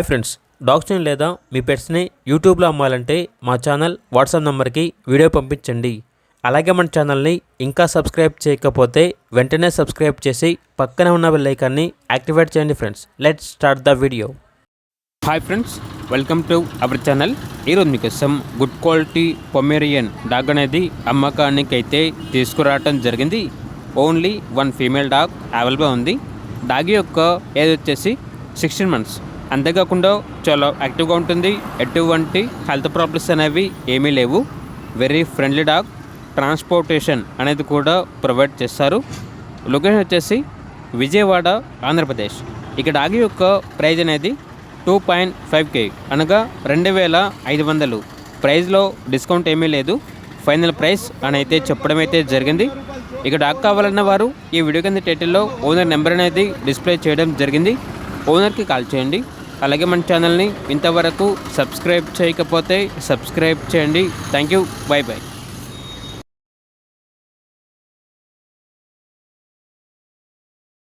Friends, డాగ్స్ని లేదా మీ పెట్స్ని యూట్యూబ్లో అమ్మాలంటే మా ఛానల్ వాట్సాప్ నెంబర్కి వీడియో పంపించండి. అలాగే మన ఛానల్ని ఇంకా సబ్స్క్రైబ్ చేయకపోతే వెంటనే సబ్స్క్రైబ్ చేసి పక్కనే ఉన్న బెల్ ఐకాన్ని యాక్టివేట్ చేయండి. Friends, let's start the video. Hi friends, welcome to our channel. ఈరోజు మీకోసం గుడ్ క్వాలిటీ పొమేరియన్ డాగ్ అనేది అమ్మకానికి అయితే తీసుకురావటం జరిగింది. Only one female dog available ఉంది. డాగ్ యొక్క ఏజ్ వచ్చేసి 16 months. అంతేకాకుండా చాలా యాక్టివ్గా ఉంటుంది. ఎటువంటి హెల్త్ ప్రాబ్లమ్స్ అనేవి ఏమీ లేవు. Very friendly dog. ట్రాన్స్పోర్టేషన్ అనేది కూడా ప్రొవైడ్ చేస్తారు. లొకేషన్ వచ్చేసి విజయవాడ, ఆంధ్రప్రదేశ్. ఇక డాగ్ యొక్క ప్రైజ్ అనేది 2.5K అనగా 2500. ప్రైజ్లో డిస్కౌంట్ ఏమీ లేదు. ఫైనల్ ప్రైస్ అని అయితే చెప్పడం అయితే జరిగింది. ఇక డాగ్ కావాలన్న వారు ఈ వీడియో కింద టైటిల్లో ఓనర్ నెంబర్ అనేది డిస్ప్లే చేయడం జరిగింది. ఓనర్కి కాల్ చేయండి. అలాగే మన ఛానల్ని ఇంతవరకు సబ్స్క్రైబ్ చేయకపోతే సబ్స్క్రైబ్ చేయండి. Thank you. By by.